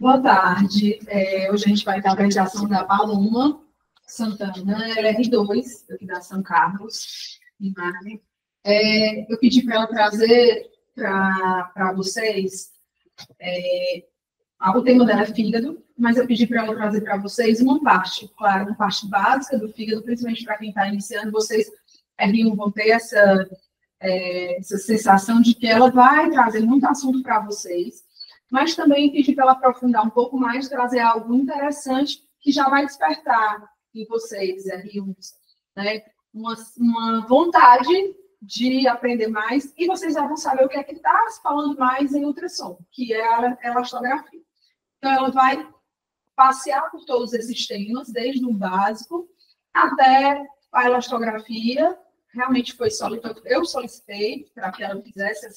Boa tarde. Hoje a gente vai ter a apresentação da Paloma Santana, ela é R2, aqui da São Carlos, em Marte. Eu pedi para ela trazer para vocês, o tema dela é fígado, mas eu pedi para ela trazer para vocês uma parte, claro, uma parte básica do fígado, principalmente para quem está iniciando, vocês vão ter essa sensação de que ela vai trazer muito assunto para vocês, mas também pedi para ela aprofundar um pouco mais, trazer algo interessante que já vai despertar em vocês, né, uma vontade de aprender mais, e vocês já vão saber o que é que está se falando mais em ultrassom, que é a elastografia. Então, ela vai passear por todos esses temas, desde o básico até a elastografia. Realmente foi eu solicitei para que ela fizesse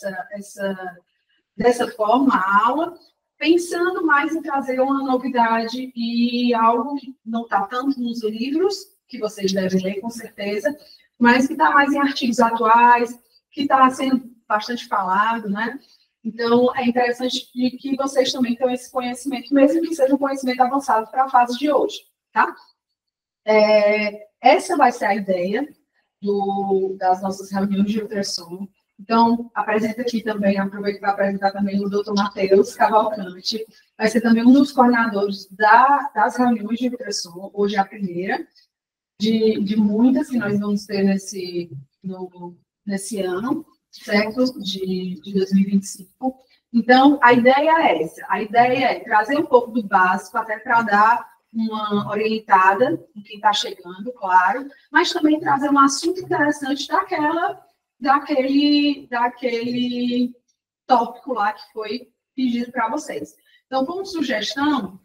dessa forma a aula, pensando mais em trazer uma novidade e algo que não está tanto nos livros, que vocês devem ler com certeza, mas que está mais em artigos atuais, que está sendo bastante falado, né? Então, é interessante que vocês também tenham esse conhecimento, mesmo que seja um conhecimento avançado para a fase de hoje, tá? Essa vai ser a ideia das nossas reuniões de ultrassom. Então, apresento aqui também, aproveito para apresentar também o Dr. Matheus Cavalcante, vai ser também um dos coordenadores das reuniões de ultrassom, hoje é a primeira, de muitas que nós vamos ter nesse ano, certo? De 2025. Então, a ideia é essa. A ideia é trazer um pouco do básico, até para dar uma orientada em quem está chegando, claro, mas também trazer um assunto interessante daquele tópico lá que foi pedido para vocês. Então, como sugestão,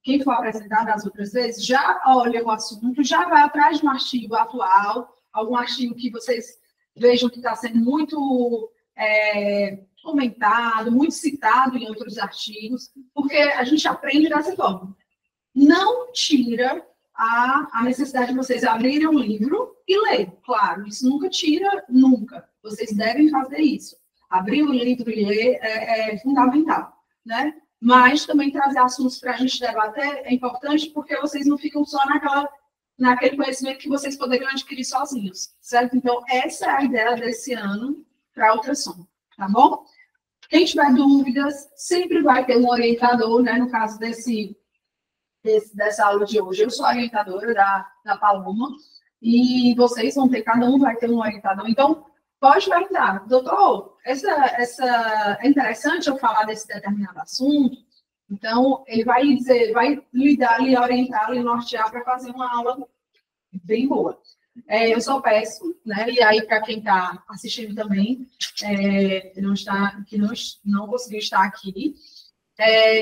quem for apresentar das outras vezes, já olha o assunto, já vai atrás de um artigo atual, algum artigo que vocês vejam que está sendo muito comentado, muito citado em outros artigos, porque a gente aprende dessa forma. Não tira a necessidade de vocês abrirem um livro e ler, claro, isso nunca tira, nunca. Vocês devem fazer isso. Abrir o livro e ler é fundamental, né? Mas também trazer assuntos para a gente debater é importante, porque vocês não ficam só naquele conhecimento que vocês poderiam adquirir sozinhos, certo? Então, essa é a ideia desse ano para a ultrassom, tá bom? Quem tiver dúvidas, sempre vai ter um orientador, né? No caso dessa aula de hoje, eu sou a orientadora da Paloma, e vocês vão ter, cada um vai ter um orientador. Então, pode perguntar, doutor, é interessante eu falar desse determinado assunto? Então, ele vai dizer, vai lhe orientar, lhe nortear para fazer uma aula bem boa. Eu só peço, né? E aí, para quem está assistindo também, que não conseguiu estar aqui,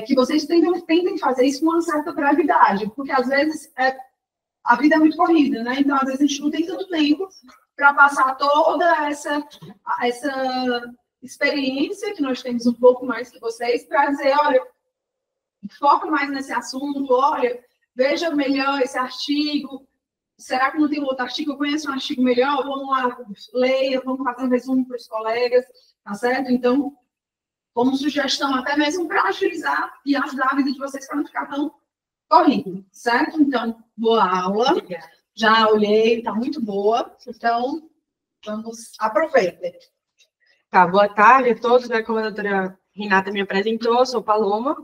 que vocês tentem fazer isso com uma certa brevidade, porque às vezes a vida é muito corrida, né? Então, às vezes, a gente não tem tanto tempo para passar toda essa experiência que nós temos um pouco mais que vocês, para dizer, olha, foca mais nesse assunto, olha, veja melhor esse artigo, será que não tem outro artigo? Eu conheço um artigo melhor, vamos lá, leia, vamos fazer um resumo para os colegas, tá certo? Então, como sugestão, até mesmo para agilizar e ajudar a vida de vocês para não ficar tão corrido, certo? Então, boa aula. Obrigada. Já olhei, está muito boa. Então, aproveitem. Tá, boa tarde a todos, né? Como a doutora Renata me apresentou, eu sou Paloma,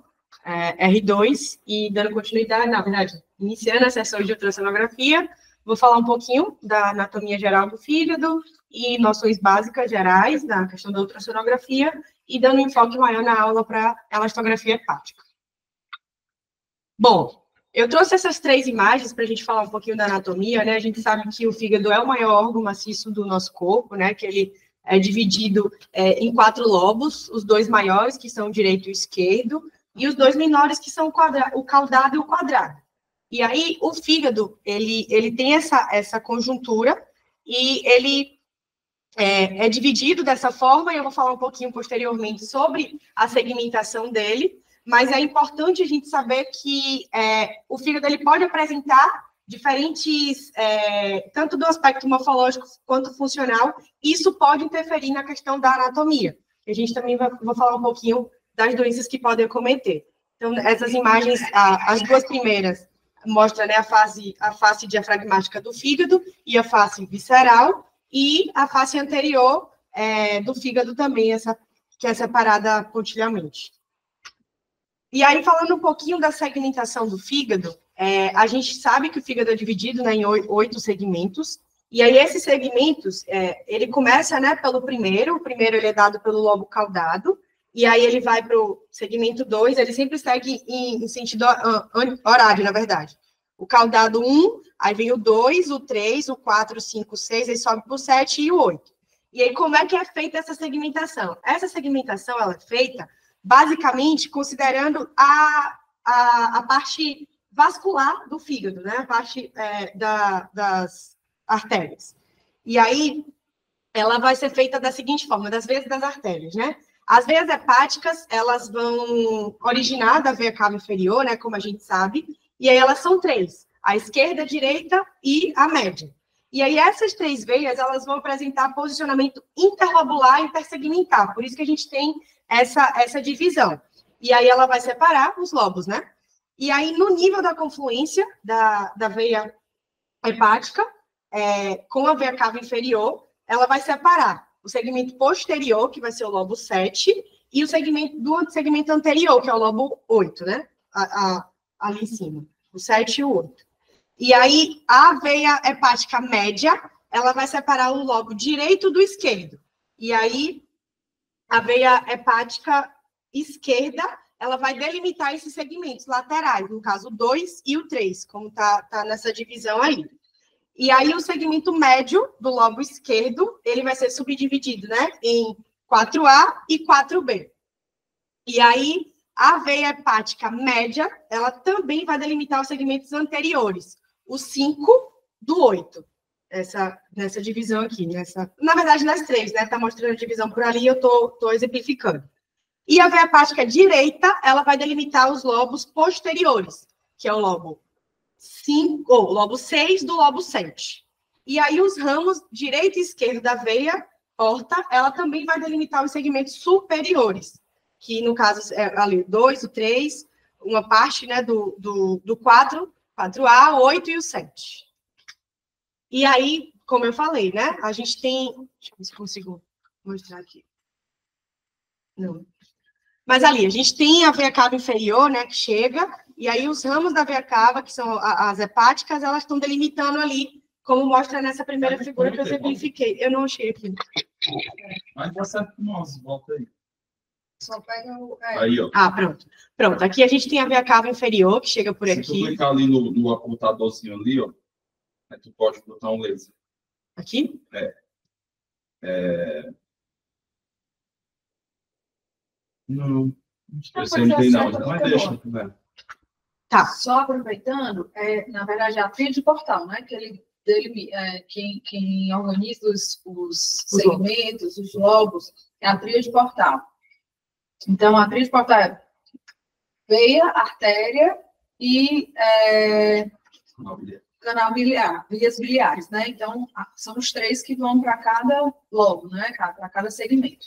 R2, e dando continuidade, na verdade, iniciando a sessão de ultrassonografia, vou falar um pouquinho da anatomia geral do fígado e noções básicas gerais da questão da ultrassonografia e dando um enfoque maior na aula para elastografia hepática. Bom, eu trouxe essas 3 imagens para a gente falar um pouquinho da anatomia, né? A gente sabe que o fígado é o maior órgão maciço do nosso corpo, né? Que ele é dividido em 4 lobos, os 2 maiores, que são o direito e o esquerdo, e os 2 menores, que são o caudado e o quadrado. E aí, o fígado, ele tem essa conjuntura, e ele é dividido dessa forma, e eu vou falar um pouquinho posteriormente sobre a segmentação dele, mas é importante a gente saber que o fígado ele pode apresentar diferentes, tanto do aspecto morfológico quanto funcional, e isso pode interferir na questão da anatomia. A gente também vai falar um pouquinho das doenças que podem acometer. Então, essas imagens, as duas primeiras, mostram, né, a face diafragmática do fígado e a face visceral, e a face anterior do fígado também, que é separada pontilhamente. E aí, falando um pouquinho da segmentação do fígado, a gente sabe que o fígado é dividido, né, em 8 segmentos, e aí esses segmentos, ele começa, né, pelo primeiro, o primeiro ele é dado pelo lobo caudado, e aí ele vai para o segmento 2, ele sempre segue em sentido horário, na verdade. O caudado 1, aí vem o 2, o 3, o 4, o 5, o 6, aí sobe para o 7 e o 8. E aí, como é que é feita essa segmentação? Essa segmentação, ela é feita, basicamente, considerando a parte vascular do fígado, né? A parte das artérias. E aí, ela vai ser feita da seguinte forma, das veias das artérias, né? As veias hepáticas, elas vão originar da veia cava inferior, né, como a gente sabe, e aí elas são 3, a esquerda, a direita e a média. E aí essas 3 veias, elas vão apresentar posicionamento interlobular e intersegmentar, por isso que a gente tem essa divisão. E aí ela vai separar os lobos, né? E aí, no nível da confluência da veia hepática, com a veia cava inferior, ela vai separar o segmento posterior, que vai ser o lobo 7, e o segmento anterior, que é o lobo 8, né? Ali em cima, o 7 e o 8. E aí, a veia hepática média, ela vai separar o lobo direito do esquerdo. E aí, a veia hepática esquerda, ela vai delimitar esses segmentos laterais, no caso, o 2 e o 3, como tá nessa divisão aí. E aí, o segmento médio do lobo esquerdo, ele vai ser subdividido, né, em 4A e 4B. E aí, a veia hepática média, ela também vai delimitar os segmentos anteriores, o 5 do 8. Nessa divisão aqui, na verdade, nas 3, né, tá mostrando a divisão por ali, eu tô exemplificando. E a veia hepática direita, ela vai delimitar os lobos posteriores, que é o lobo 5, ou lobo 6 do lobo 7. E aí, os ramos direito e esquerdo da veia porta, ela também vai delimitar os segmentos superiores, que no caso é ali o 2, o 3, uma parte, né, do 4, 4A, o 8 e o 7. E aí, como eu falei, né, a gente tem... Deixa eu ver se consigo mostrar aqui. Não. Mas ali, a gente tem a veia cava inferior, né, que chega, e aí os ramos da veia cava, que são as hepáticas, elas estão delimitando ali, como mostra nessa primeira figura que eu simplifiquei. Eu não achei aqui. Mas dá certo com nós, volta aí. Só pega o... Aí, ó. Pronto. Pronto, aqui a gente tem a veia cava inferior, que chega por aqui. Se tu clicar ali no apontadorzinho ali, ó, aí tu pode botar um laser. Aqui? Não sei, não tem não, mas deixa, né? Tá. Só aproveitando, na verdade, é a tríade portal, né? Que quem organiza os segmentos, os lobos, é a tríade portal. Então, a tríade portal é veia, artéria e canal biliar, vias biliares, né? Então, são os 3 que vão para cada lobo, né? Para cada segmento.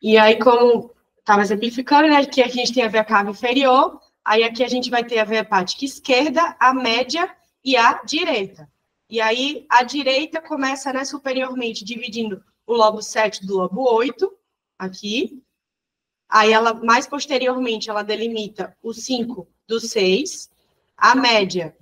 E aí, como estava exemplificando, né, que aqui a gente tem a veia cava inferior, aí aqui a gente vai ter a veia hepática esquerda, a média e a direita. E aí, a direita começa, né, superiormente, dividindo o lobo 7 do lobo 8, aqui. Aí, ela, mais posteriormente, ela delimita o 5 do 6. A média,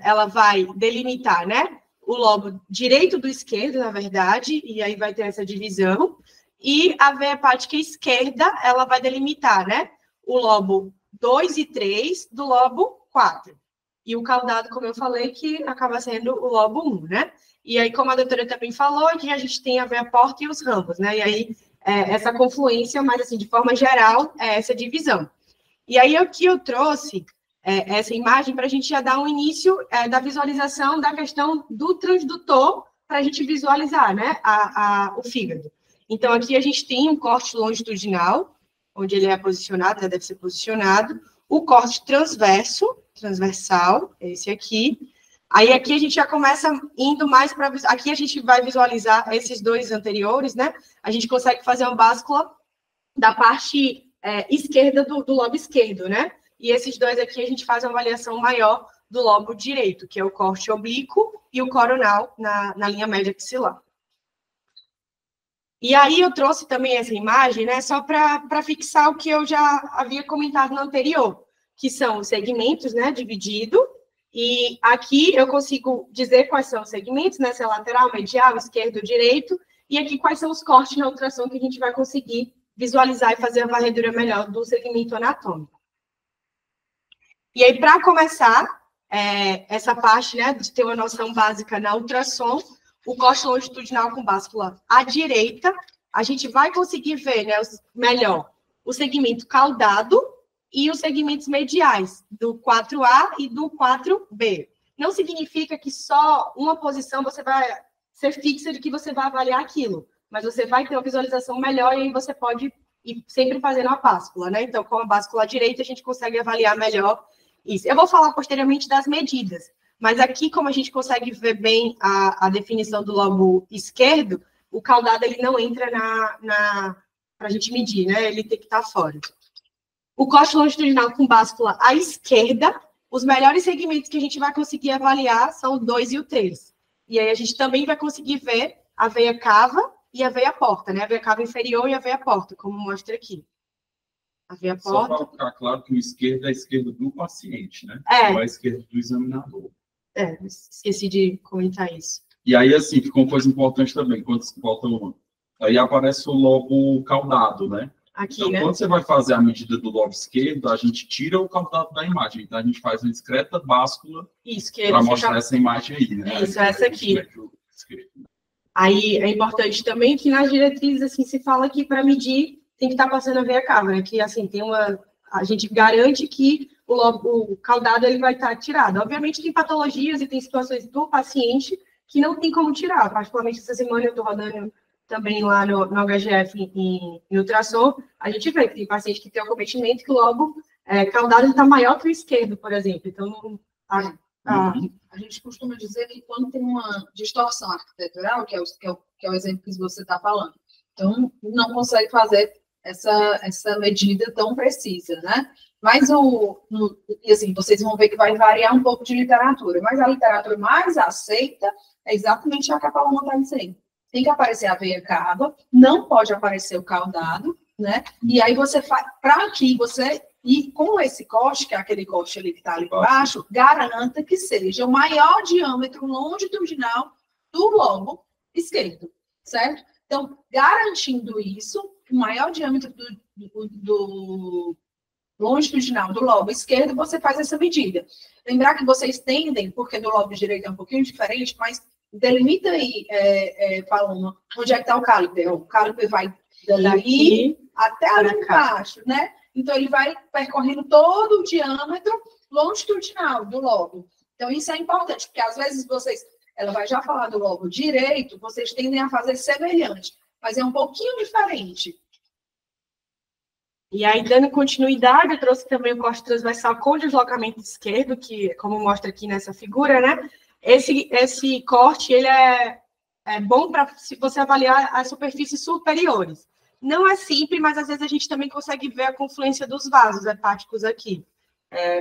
ela vai delimitar, né, o lobo direito do esquerdo, na verdade, e aí vai ter essa divisão. E a veia hepática esquerda, ela vai delimitar, né, o lobo 2 e 3 do lobo 4. E o caudado, como eu falei, que acaba sendo o lobo 1, né? E aí, como a doutora também falou, aqui a gente tem a veia porta e os ramos, né? E aí, essa confluência, mas assim, de forma geral, é essa divisão. E aí, aqui eu trouxe essa imagem para a gente já dar um início da visualização da questão do transdutor, para a gente visualizar, né, o fígado. Então, aqui a gente tem um corte longitudinal, onde ele é posicionado, deve ser posicionado, o corte transversal, esse aqui. Aí, aqui a gente já começa indo mais para... Aqui a gente vai visualizar esses 2 anteriores, né? A gente consegue fazer uma báscula da parte esquerda do lobo esquerdo, né? E esses dois aqui a gente faz uma avaliação maior do lobo direito, que é o corte oblíquo e o coronal na linha média axilar. E aí eu trouxe também essa imagem, né, só para fixar o que eu já havia comentado no anterior, que são os segmentos, né, dividido, e aqui eu consigo dizer quais são os segmentos, né, se é lateral, medial, esquerdo, direito, e aqui quais são os cortes na ultrassom que a gente vai conseguir visualizar e fazer a varredura melhor do segmento anatômico. E aí, para começar essa parte, né, de ter uma noção básica na ultrassom, o corte longitudinal com báscula à direita, a gente vai conseguir ver, né, melhor o segmento caudado e os segmentos mediais, do 4A e do 4B. Não significa que só uma posição você vai ser fixa de que você vai avaliar aquilo, mas você vai ter uma visualização melhor e aí você pode ir sempre fazendo a báscula, né? Então, com a báscula à direita, a gente consegue avaliar melhor isso. Eu vou falar posteriormente das medidas, mas aqui, como a gente consegue ver bem a definição do lobo esquerdo, o caudado ele não entra para a gente medir, né? Ele tem que estar fora. O corte longitudinal com báscula à esquerda, os melhores segmentos que a gente vai conseguir avaliar são o 2 e o 3. E aí a gente também vai conseguir ver a veia cava e a veia porta, né? A veia cava inferior e a veia porta, como mostra aqui. A veia porta. Só para ficar claro que o esquerdo é a esquerda do paciente, né? Não é a esquerda do examinador. Esqueci de comentar isso. E aí, assim, ficou uma coisa importante também, quando se volta uma. Aí aparece o lobo caudado, né? Aqui, então, né? quando você vai fazer a medida do lobo esquerdo, a gente tira o caudado da imagem. Então, a gente faz uma discreta báscula para mostrar essa imagem aí, né? Isso, essa aqui. Aí, é importante também que nas diretrizes, assim, se fala que para medir tem que estar passando a veia cava, né? Que, assim, a gente garante que o caudado ele vai estar tirado. Obviamente, tem patologias e tem situações do paciente que não tem como tirar. Particularmente, essa semana eu estou rodando também lá no HGF em ultrassom, a gente vê que tem paciente que tem acometimento que o lobo caudado está maior que o esquerdo, por exemplo. Então, a gente costuma dizer que quando tem uma distorção arquitetural, que é o exemplo que você está falando, então não consegue fazer essa medida tão precisa, né? Mas, e assim, vocês vão ver que vai variar um pouco de literatura, mas a literatura mais aceita é exatamente a que a Paloma está dizendo. Tem que aparecer a veia cava, não pode aparecer o caudado, né? E aí você faz, para que você, e com esse corte, que é aquele corte ali que está ali embaixo, garanta que seja o maior diâmetro longitudinal do lobo esquerdo, certo? Então, garantindo isso, o maior diâmetro do longitudinal do lobo esquerdo, você faz essa medida. Lembrar que vocês tendem, porque do lobo direito é um pouquinho diferente, mas delimita aí, Paloma, onde é que está o caliper. O caliper vai daqui até ali embaixo, né? Então, ele vai percorrendo todo o diâmetro longitudinal do lobo. Então, isso é importante, porque às vezes ela vai já falar do lobo direito, vocês tendem a fazer semelhante, mas é um pouquinho diferente. E aí, dando continuidade, eu trouxe também o corte transversal com deslocamento esquerdo, que, como mostra aqui nessa figura, né? Esse corte, ele é bom para você avaliar as superfícies superiores. Não é simples, mas às vezes a gente também consegue ver a confluência dos vasos hepáticos aqui.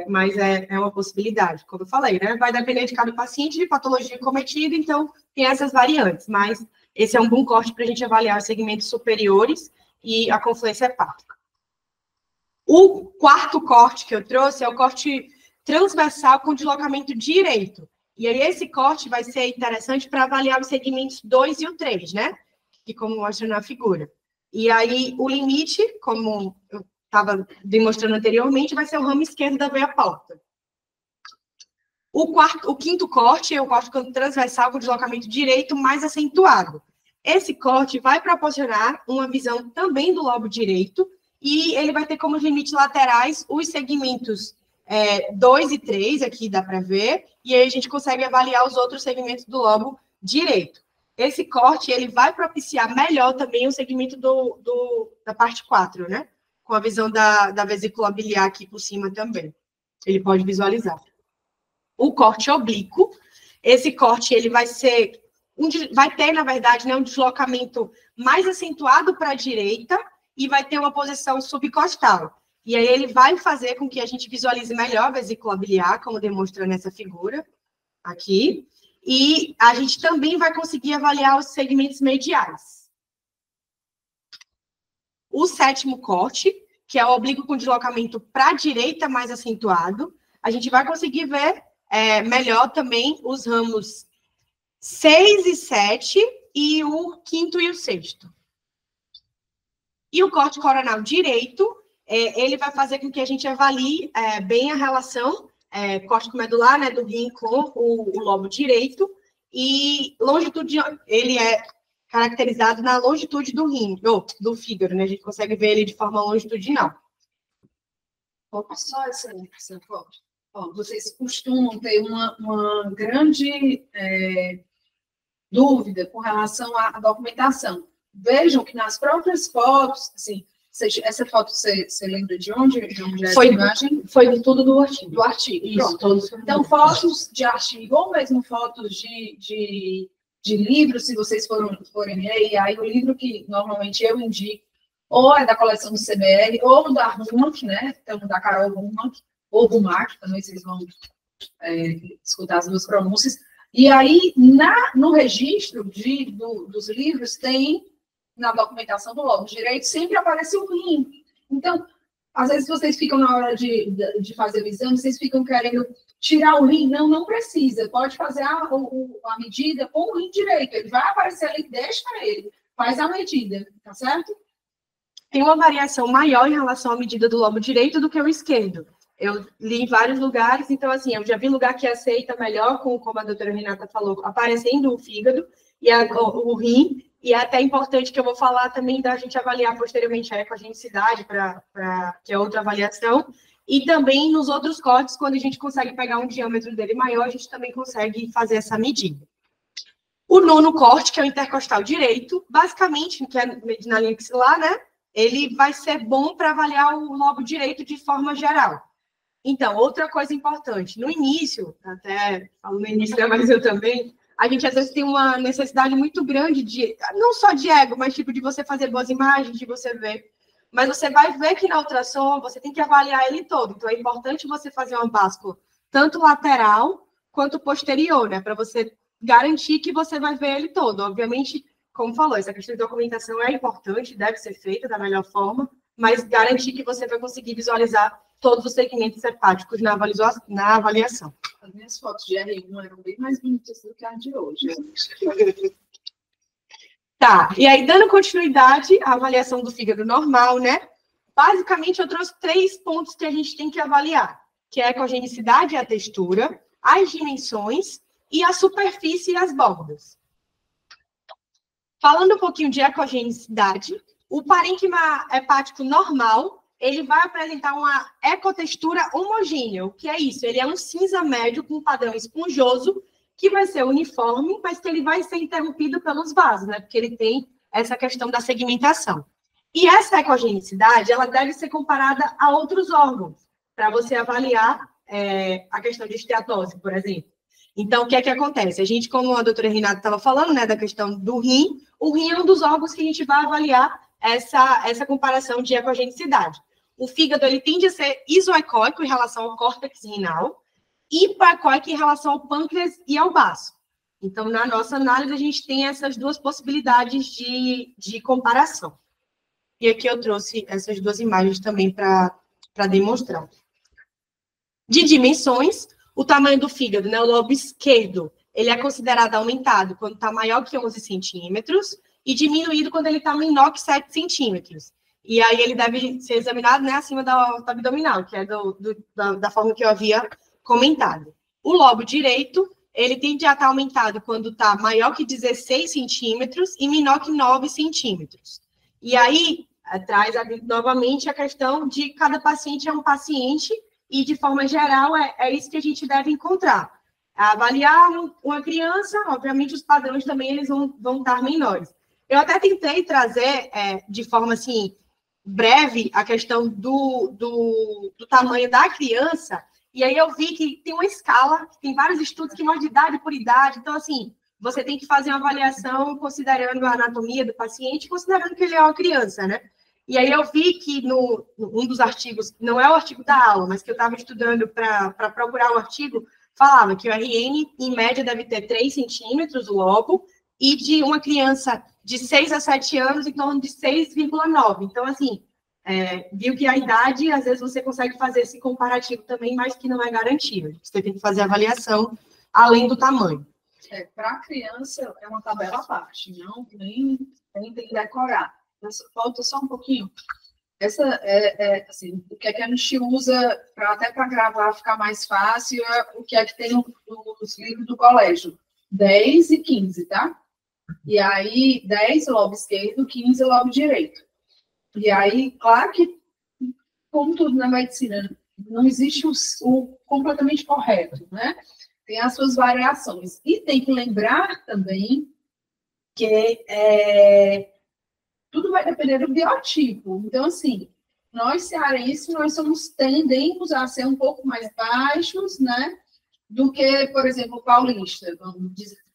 Mas é uma possibilidade, como eu falei, né? Vai depender de cada paciente, de patologia cometida, então tem essas variantes. Mas esse é um bom corte para a gente avaliar os segmentos superiores e a confluência hepática. O quarto corte que eu trouxe é o corte transversal com deslocamento direito. E aí, esse corte vai ser interessante para avaliar os segmentos 2 e o 3, né? Que como mostra na figura. E aí, o limite, como eu estava demonstrando anteriormente, vai ser o ramo esquerdo da veia porta. O quinto corte é o corte transversal com deslocamento direito mais acentuado. Esse corte vai proporcionar uma visão também do lobo direito e ele vai ter como limites laterais os segmentos 2 e 3, aqui dá para ver, e aí a gente consegue avaliar os outros segmentos do lobo direito. Esse corte, ele vai propiciar melhor também o segmento da parte 4, né? Com a visão da vesícula biliar aqui por cima também. Ele pode visualizar. O corte oblíquo, esse corte, ele vai ter, na verdade, né, um deslocamento mais acentuado para a direita, e vai ter uma posição subcostal. E aí ele vai fazer com que a gente visualize melhor a vesícula biliar, como demonstra nessa figura aqui. E a gente também vai conseguir avaliar os segmentos mediais. O 7º corte, que é o oblíquo com deslocamento para a direita mais acentuado, a gente vai conseguir ver melhor também os ramos 6 e 7 e o 5º e o 6º. E o corte coronal direito, ele vai fazer com que a gente avalie bem a relação corte medular, né, do rim com o lobo direito, e longitude, ele é caracterizado na longitude do rim, ou do fígado, né? A gente consegue ver ele de forma longitudinal. Só essa foto. Vocês costumam ter uma grande dúvida com relação à documentação. Vejam que nas próprias fotos, assim, essa foto você lembra de onde é essa imagem? Foi tudo do artigo. Do artigo. Isso, todos. Então, fotos de artigo, ou mesmo fotos de livros, se vocês forem ler, e aí o livro que normalmente eu indico, ou é da coleção do CBL, ou da Rumack, né? Então, da Carol Rumack, ou Rumack, também vocês vão escutar as duas pronúncias. E aí, no registro dos livros, tem, na documentação do lobo direito, sempre aparece o rim. Então, às vezes vocês ficam na hora de fazer o exame, vocês ficam querendo tirar o rim. Não precisa. Pode fazer a medida com o rim direito. Ele vai aparecer ali, deixa ele. Faz a medida, tá certo? Tem uma variação maior em relação à medida do lobo direito do que o esquerdo. Eu li em vários lugares, então, assim, eu já vi lugar que aceita melhor, como a doutora Renata falou, aparecendo o fígado e o rim, e é até importante que eu vou falar também da gente avaliar posteriormente a ecogenicidade, que é outra avaliação, e também nos outros cortes, quando a gente consegue pegar um diâmetro dele maior, a gente também consegue fazer essa medida. O 9º corte, que é o intercostal direito, basicamente, que é na linha axilar, né? Ele vai ser bom para avaliar o lobo direito de forma geral. Então, outra coisa importante, no início, até falo no início, mas eu também, a gente às vezes tem uma necessidade muito grande de, não só de ego, mas tipo de você fazer boas imagens, de você ver. Mas você vai ver que na ultrassom você tem que avaliar ele todo. Então, é importante você fazer uma báscula tanto lateral quanto posterior, né? Para você garantir que você vai ver ele todo. Obviamente, como falou, essa questão de documentação é importante, deve ser feita da melhor forma, mas garantir que você vai conseguir visualizar todos os segmentos hepáticos na avaliação. As minhas fotos de R1 eram bem mais bonitas do que as de hoje. Tá, e aí, dando continuidade à avaliação do fígado normal, né? Basicamente, eu trouxe 3 pontos que a gente tem que avaliar, que é a ecogenicidade e a textura, as dimensões e a superfície e as bordas. Falando um pouquinho de ecogenicidade, o parênquima hepático normal, ele vai apresentar uma ecotextura homogênea. O que é isso? Ele é um cinza médio com padrão esponjoso, que vai ser uniforme, mas que ele vai ser interrompido pelos vasos, né? Porque ele tem essa questão da segmentação. E essa ecogenicidade, ela deve ser comparada a outros órgãos, para você avaliar a questão de esteatose, por exemplo. Então, o que é que acontece? A gente, como a doutora Renata estava falando, né, da questão do rim, o rim é um dos órgãos que a gente vai avaliar essa comparação de ecogenicidade. O fígado, ele tende a ser isoecóico em relação ao córtex renal e hipoecóico em relação ao pâncreas e ao baço. Então, na nossa análise, a gente tem essas duas possibilidades de comparação. E aqui eu trouxe essas duas imagens também para demonstrar. De dimensões, o tamanho do fígado, né, o lobo esquerdo, ele é considerado aumentado quando está maior que 11 centímetros e diminuído quando ele está menor que 7 centímetros. E aí ele deve ser examinado, né, acima da aorta abdominal, que é da forma que eu havia comentado. O lobo direito, ele tende a estar aumentado quando está maior que 16 centímetros e menor que 9 centímetros. E aí traz novamente a questão de cada paciente é um paciente e, de forma geral, é isso que a gente deve encontrar. Avaliar uma criança, obviamente, os padrões também eles vão estar menores. Eu até tentei trazer, de forma, assim, breve, a questão do tamanho da criança, e aí eu vi que tem uma escala, tem vários estudos que mostram idade por idade, então, assim, você tem que fazer uma avaliação considerando a anatomia do paciente, considerando que ele é uma criança, né? E aí eu vi que um dos artigos, não é o artigo da aula, mas que eu estava estudando para procurar o artigo, falava que o RN, em média, deve ter 3 centímetros, o lobo, e de uma criança de 6 a 7 anos, em torno de 6,9. Então, assim, viu que a idade, às vezes você consegue fazer esse comparativo também, mas que não é garantido. Você tem que fazer a avaliação além do tamanho. Para a criança, é uma tabela à parte, não nem tem que decorar. Falta só um pouquinho. Essa assim, o que é que a gente usa até para gravar ficar mais fácil, o que é que tem nos livros do colégio. 10 e 15, tá? E aí, 10 lobo esquerdo, 15 lobo direito. E aí, claro que, como tudo na medicina, não existe o completamente correto, né? Tem as suas variações. E tem que lembrar também que tudo vai depender do biotipo. Então, assim, nós cearenses, nós tendemos a ser um pouco mais baixos, né? Do que, por exemplo, o paulista,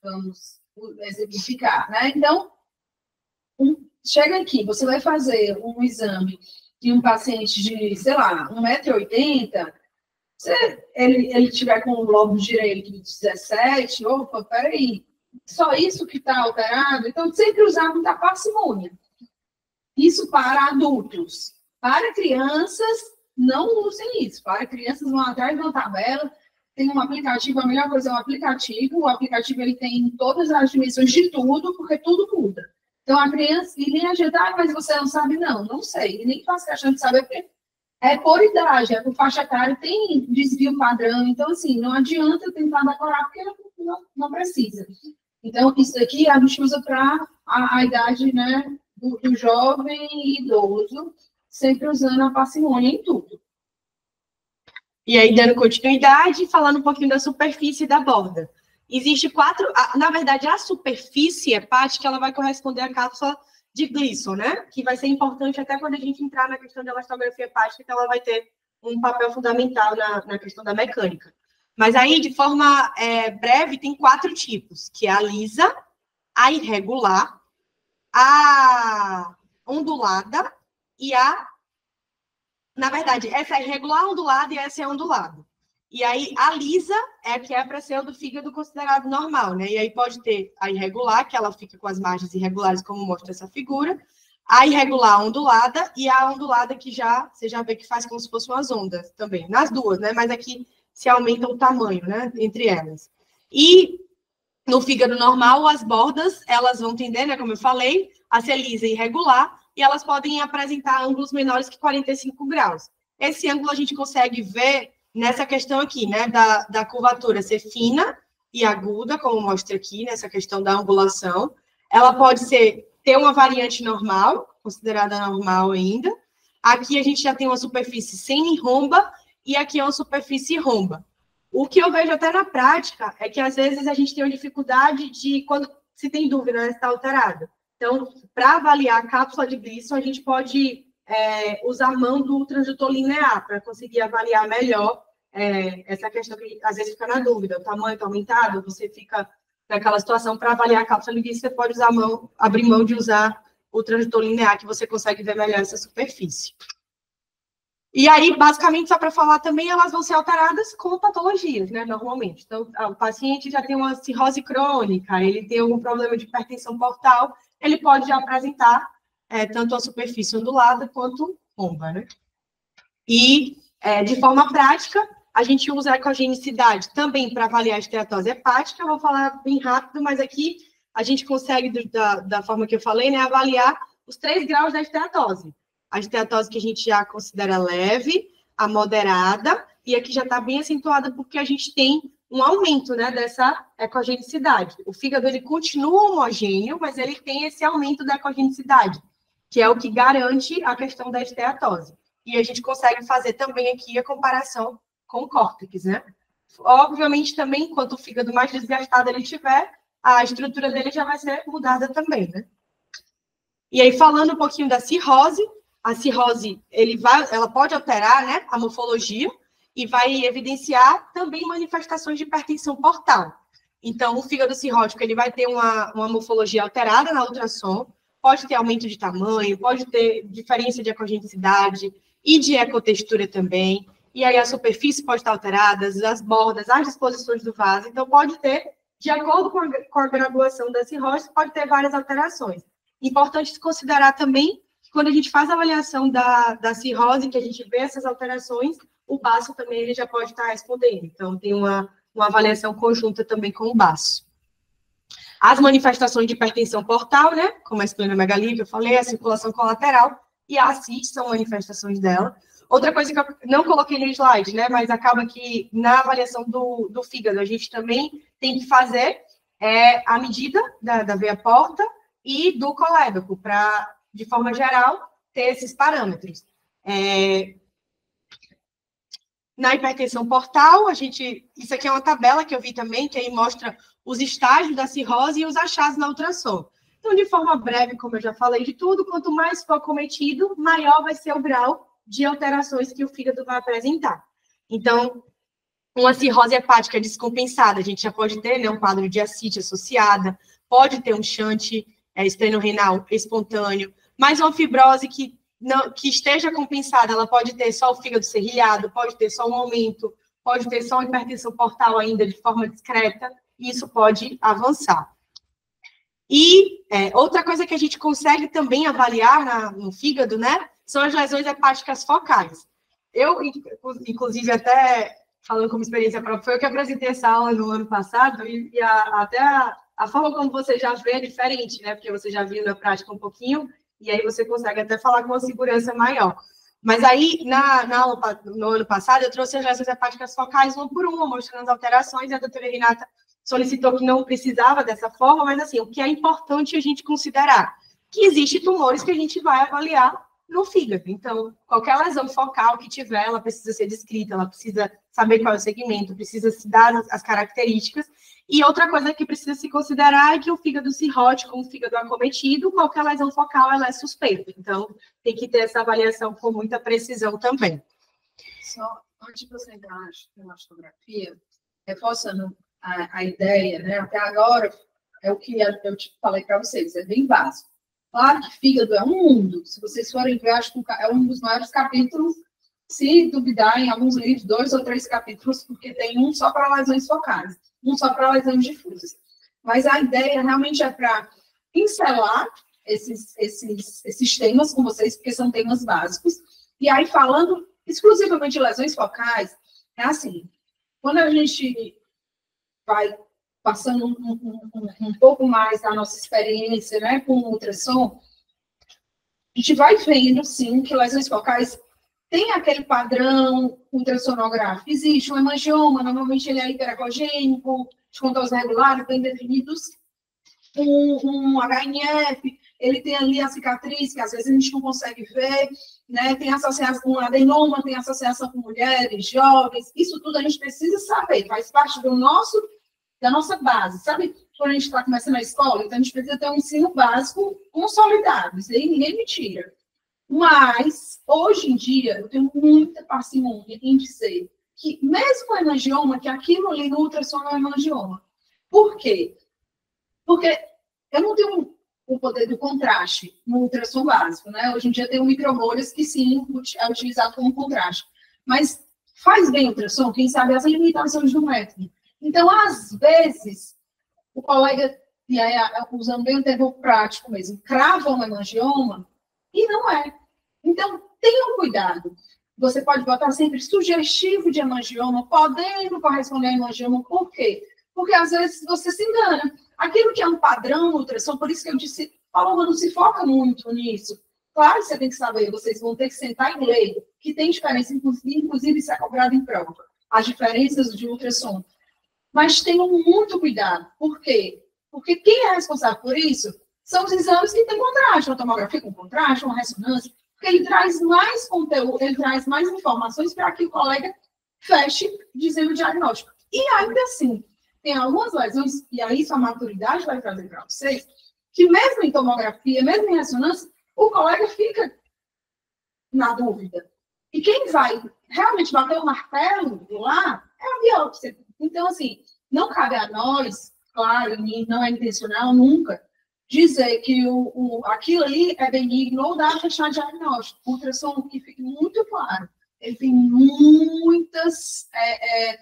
vamos exemplificar, né? Então, chega aqui, você vai fazer um exame de um paciente de, sei lá, 1,80 m, se ele tiver com o lobo direito de 17, opa, peraí, só isso que está alterado? Então, sempre usar muita parcimônia. Isso para adultos. Para crianças, não usem isso. Para crianças, vão atrás de uma tabela, tem um aplicativo, a melhor coisa é o aplicativo ele tem todas as dimensões de tudo, porque tudo muda. Então, a criança, e nem adianta, mas você não sabe, não sei, e nem faço questão de saber, porque é por idade, é por faixa etária, tem desvio padrão, então, assim, não adianta eu tentar decorar, porque não precisa. Então, isso daqui a gente usa para a idade, né, do jovem e idoso, sempre usando a parcimônia em tudo. E aí, dando continuidade, falando um pouquinho da superfície da borda. Existe 4... Na verdade, a superfície hepática, ela vai corresponder à cápsula de Gleason, né? Que vai ser importante até quando a gente entrar na questão da elastografia hepática, então ela vai ter um papel fundamental na questão da mecânica. Mas aí, de forma breve, tem 4 tipos, que é a lisa, a irregular, a ondulada e a... Na verdade, essa é irregular, ondulada e essa é ondulada. E aí, a lisa é a que é para ser o do fígado considerado normal, né? E aí pode ter a irregular, que ela fica com as margens irregulares, como mostra essa figura, a irregular ondulada e a ondulada que você já vê que faz como se fossem umas ondas também, nas duas, né? Mas aqui se aumenta o tamanho, né? Entre elas. E no fígado normal, as bordas, elas vão tender, né? Como eu falei, a ser lisa e irregular, e elas podem apresentar ângulos menores que 45 graus. Esse ângulo a gente consegue ver nessa questão aqui, né, da curvatura ser fina e aguda, como mostra aqui, nessa questão da angulação. Ela pode ter uma variante normal, considerada normal ainda. Aqui a gente já tem uma superfície semi-romba e aqui é uma superfície romba. O que eu vejo até na prática é que, às vezes, a gente tem uma dificuldade de, quando se tem dúvida, né, se está alterado. Então, para avaliar a cápsula de Gleason, a gente pode usar a mão do transdutor linear para conseguir avaliar melhor essa questão que às vezes fica na dúvida. O tamanho está aumentado, você fica naquela situação para avaliar a cápsula de Gleason, você pode usar abrir mão de usar o transdutor linear, que você consegue ver melhor essa superfície. E aí, basicamente, só para falar também, elas vão ser alteradas com patologias, né, normalmente. Então, o paciente já tem uma cirrose crônica, ele tem algum problema de hipertensão portal, ele pode já apresentar tanto a superfície ondulada quanto romba, né? E, de forma prática, a gente usa a ecogenicidade também para avaliar a esteatose hepática. Eu vou falar bem rápido, mas aqui a gente consegue, da forma que eu falei, né, avaliar os 3 graus da esteatose. A esteatose que a gente já considera leve, a moderada, e aqui já está bem acentuada porque a gente tem um aumento, né, dessa ecogenicidade. O fígado, ele continua homogêneo, mas ele tem esse aumento da ecogenicidade, que é o que garante a questão da esteatose. E a gente consegue fazer também aqui a comparação com o córtex, né? Obviamente, também, quanto o fígado mais desgastado ele tiver, a estrutura dele já vai ser mudada também, né? E aí, falando um pouquinho da cirrose, a cirrose, ela pode alterar, né, a morfologia e vai evidenciar também manifestações de hipertensão portal. Então, o fígado cirrótico, ele vai ter uma morfologia alterada na ultrassom, pode ter aumento de tamanho, pode ter diferença de ecogenicidade e de ecotextura também. E aí a superfície pode estar alterada, as bordas, as disposições do vaso. Então, pode ter, de acordo com a graduação da cirrose, pode ter várias alterações. Importante considerar também que quando a gente faz a avaliação da cirrose, que a gente vê essas alterações, o baço também ele já pode estar respondendo. Então, tem uma avaliação conjunta também com o baço. As manifestações de hipertensão portal, né? Como a esplenomegalia, que eu falei, a circulação colateral e a ascite são manifestações dela. Outra coisa que eu não coloquei no slide, né? Mas acaba que na avaliação do fígado, a gente também tem que fazer a medida da veia porta e do colédoco, para, de forma geral, ter esses parâmetros. Na hipertensão portal, isso aqui é uma tabela que eu vi também, que aí mostra os estágios da cirrose e os achados na ultrassom. Então, de forma breve, como eu já falei de tudo, quanto mais for acometido, maior vai ser o grau de alterações que o fígado vai apresentar. Então, uma cirrose hepática descompensada, a gente já pode ter, né, um quadro de ascite associada, pode ter um shunt esplenorenal espontâneo, mas uma fibrose que esteja compensada, ela pode ter só o fígado serrilhado, pode ter só um aumento, pode ter só uma hipertensão portal ainda de forma discreta, e isso pode avançar. E outra coisa que a gente consegue também avaliar no fígado, né, são as lesões hepáticas focais. Eu, inclusive, até falando como experiência própria, foi eu que apresentei essa aula no ano passado, e até a forma como você já vê é diferente, né, porque você já viu na prática um pouquinho, e aí você consegue até falar com uma segurança maior. Mas aí, na aula, no ano passado, eu trouxe as lesões hepáticas focais uma por uma, mostrando as alterações, e a doutora Renata solicitou que não precisava dessa forma, mas assim, o que é importante a gente considerar? Que existem tumores que a gente vai avaliar no fígado. Então, qualquer lesão focal que tiver, ela precisa ser descrita, ela precisa saber qual é o segmento, precisa se dar as características. E outra coisa que precisa se considerar é que o fígado cirrótico, o fígado acometido, qualquer lesão focal, ela é suspeita. Então, tem que ter essa avaliação com muita precisão também. Só antes de você entrar na mastografia, reforçando a ideia, né? Até agora, é o que eu te falei para vocês, é bem básico. Claro que fígado é um mundo. Se vocês forem ver, acho que é um dos maiores capítulos, se duvidar, em alguns livros, 2 ou 3 capítulos, porque tem um só para lesões focais, um só para lesões difusas. Mas a ideia realmente é para pincelar esses temas com vocês, porque são temas básicos. E aí, falando exclusivamente de lesões focais, é assim, quando a gente vai passando um pouco mais da nossa experiência, né, com o ultrassom, a gente vai vendo, sim, que lesões focais tem aquele padrão ultrassonográfico. Existe um hemangioma, normalmente ele é hiperechogênico, de contornos regulares, bem definidos. Um HNF, ele tem ali a cicatriz, que às vezes a gente não consegue ver, né? Tem associação com adenoma, tem associação com mulheres, jovens. Isso tudo a gente precisa saber, faz parte da nossa base, sabe? Quando a gente está começando a escola, então a gente precisa ter um ensino básico consolidado, isso aí ninguém me tira. Mas, hoje em dia, eu tenho muita parcimônia em dizer que, mesmo o hemangioma, que aquilo ali no ultrassom é um hemangioma. Por quê? Porque eu não tenho o poder do contraste no ultrassom básico, né? Hoje em dia tem microbolhas que, sim, é utilizado como contraste. Mas faz bem o ultrassom, quem sabe as limitações do método. Então, às vezes, o colega, e aí, usando bem o termo prático mesmo, crava um hemangioma e não é. Então, tenham cuidado. Você pode botar sempre sugestivo de hemangioma, podendo corresponder a hemangioma. Por quê? Porque, às vezes, você se engana. Aquilo que é um padrão no ultrassom, por isso que eu disse, Paulo, não se foca muito nisso. Claro que você tem que saber, vocês vão ter que sentar e ler, que tem diferença, inclusive isso é cobrado em prova, as diferenças de ultrassom. Mas tenham muito cuidado. Por quê? Porque quem é responsável por isso são os exames que têm contraste, uma tomografia com contraste, uma ressonância, porque ele traz mais conteúdo, ele traz mais informações para que o colega feche dizendo o diagnóstico. E ainda assim, tem algumas lesões, e aí sua maturidade vai trazer para vocês, que mesmo em tomografia, mesmo em ressonância, o colega fica na dúvida. E quem vai realmente bater o martelo lá é a biópsia. Então, assim, não cabe a nós, claro, e não é intencional nunca, dizer que aquilo ali é benigno ou dá para fechar diagnóstico. O ultrassom, que fique muito claro, ele tem muitas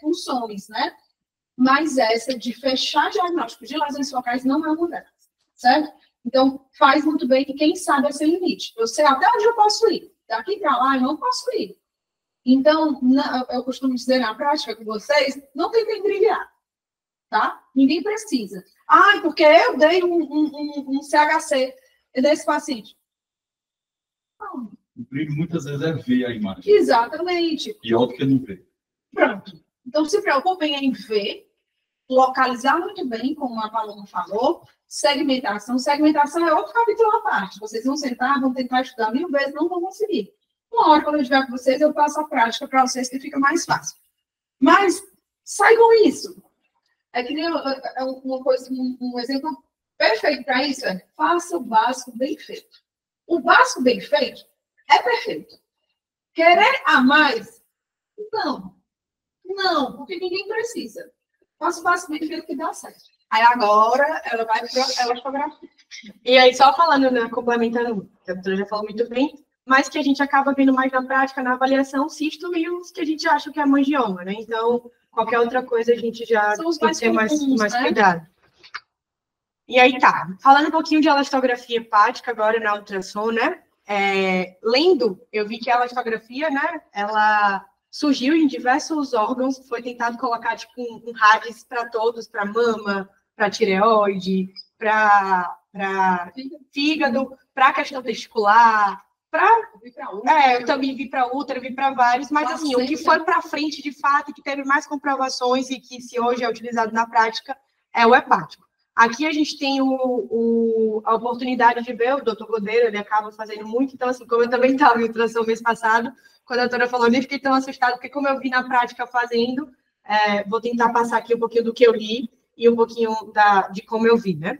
funções, né? Mas essa de fechar diagnóstico de lesões focais não é uma delas, certo? Então, faz muito bem que quem sabe esse limite. Eu sei até onde eu posso ir. Daqui para lá, eu não posso ir. Então, eu costumo dizer na prática com vocês, não tentem trilhar, tá? Ninguém precisa. Porque eu dei um CHC desse paciente. Não. O perigo muitas vezes é ver a imagem. Exatamente. Pior do que não ver. Pronto. Então, se preocupem em ver, localizar muito bem, como a Paloma falou, segmentação. Segmentação é outro capítulo à parte. Vocês vão sentar, vão tentar estudar 1000 vezes, não vão conseguir. Uma hora, quando eu estiver com vocês, eu passo a prática para vocês, que fica mais fácil. Mas, saibam isso. É que nem uma coisa, um exemplo perfeito para isso é, faça o básico bem feito. O básico bem feito é perfeito. Querer a mais? Não. Não, porque ninguém precisa. Faça o básico bem feito que dá certo. Aí agora, ela vai para a elastografia. E aí, só falando, né, complementando, a doutora já falou muito bem, mas que a gente acaba vendo mais na prática, na avaliação, cisto e os que a gente acha que é mangioma, né? Então, qualquer outra coisa a gente já tem que ter mais cuidado. E aí tá, falando um pouquinho de elastografia hepática agora na ultrassom, né? Lendo, eu vi que a elastografia, né, ela surgiu em diversos órgãos, foi tentado colocar tipo um RADS para todos, para mama, para tireoide, para fígado, para questão testicular, eu também vi para útero, vi para vários, mas assim, o que foi para frente de fato, que teve mais comprovações e que se hoje é utilizado na prática, é o hepático. Aqui a gente tem a oportunidade de ver o doutor Godeiro, ele acaba fazendo muito, então assim, como eu também estava em ultrassom mês passado, quando a doutora falou, nem fiquei tão assustada, porque como eu vi na prática fazendo, vou tentar passar aqui um pouquinho do que eu li e um pouquinho de como eu vi, né?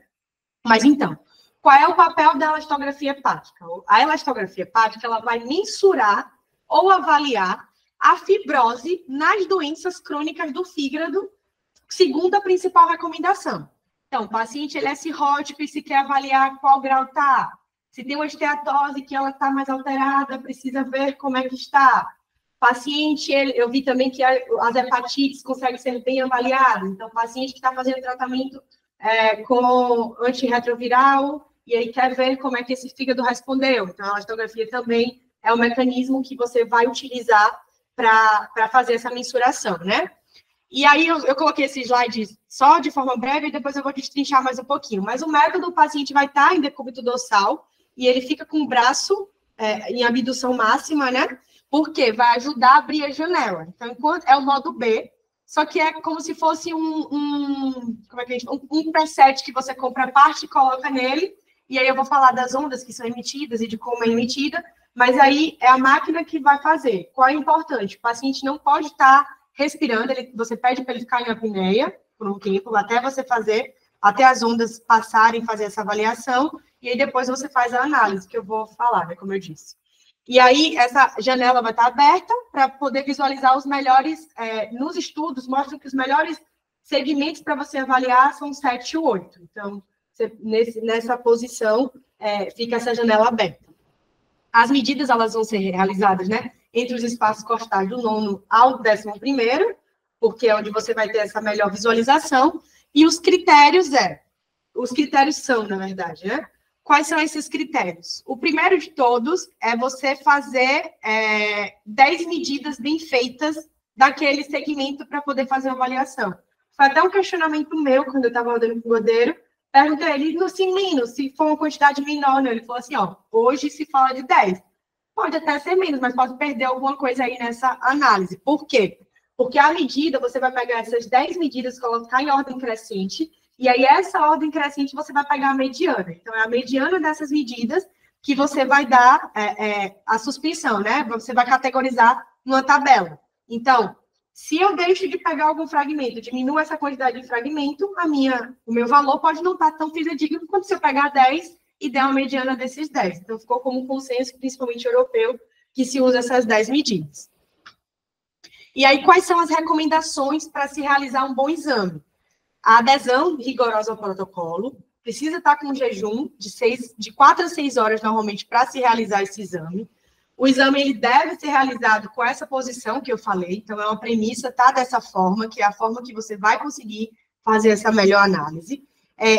Mas então, qual é o papel da elastografia hepática? A elastografia hepática, ela vai mensurar ou avaliar a fibrose nas doenças crônicas do fígado, segundo a principal recomendação. Então, o paciente ele é cirrótico e se quer avaliar qual grau está. Se tem uma esteatose que ela está mais alterada, precisa ver como é que está. Paciente, eu vi também que as hepatites conseguem ser bem avaliadas. Então, paciente que está fazendo tratamento com antirretroviral, e aí quer ver como é que esse fígado respondeu. Então, a elastografia também é um mecanismo que você vai utilizar para fazer essa mensuração, né? E aí, eu coloquei esse slide só de forma breve, e depois eu vou destrinchar mais um pouquinho. Mas o método, o paciente vai estar em decúbito dorsal, e ele fica com o braço em abdução máxima, né? Porque vai ajudar a abrir a janela. Então, enquanto é o modo B, só que é como se fosse um preset que você compra a parte e coloca nele, e aí eu vou falar das ondas que são emitidas e de como é emitida, mas aí é a máquina que vai fazer. Qual é importante? O paciente não pode estar respirando, você pede para ele ficar em apneia por um tempo, até as ondas passarem, fazer essa avaliação, e aí depois você faz a análise, que eu vou falar, né, como eu disse. E aí, essa janela vai estar aberta para poder visualizar os melhores, nos estudos, mostram que os melhores segmentos para você avaliar são 7 e 8. Então, nessa posição, fica essa janela aberta. As medidas, elas vão ser realizadas, né, entre os espaços costais do 9º ao 11º, porque é onde você vai ter essa melhor visualização, e os critérios são, na verdade, né? Quais são esses critérios? O primeiro de todos é você fazer 10 medidas bem feitas daquele segmento para poder fazer a avaliação. Foi até um questionamento meu, quando eu estava andando com o Godeiro, perguntei a ele, se for uma quantidade menor, né? Ele falou assim, hoje se fala de 10. Pode até ser menos, mas pode perder alguma coisa aí nessa análise. Por quê? Porque a medida, você vai pegar essas 10 medidas, colocar em ordem crescente, e aí essa ordem crescente você vai pegar a mediana. Então, é a mediana dessas medidas que você vai dar a suspensão, né? Você vai categorizar numa tabela. Então, se eu deixo de pegar algum fragmento, diminuo essa quantidade de fragmento, o meu valor pode não estar tão fidedigno quanto se eu pegar 10 e der uma mediana desses 10. Então, ficou como um consenso, principalmente europeu, que se usa essas 10 medidas. E aí, quais são as recomendações para se realizar um bom exame? A adesão rigorosa ao protocolo, precisa estar com um jejum de 4 a 6 horas, normalmente, para se realizar esse exame. O exame ele deve ser realizado com essa posição que eu falei, então é uma premissa, tá dessa forma, que é a forma que você vai conseguir fazer essa melhor análise.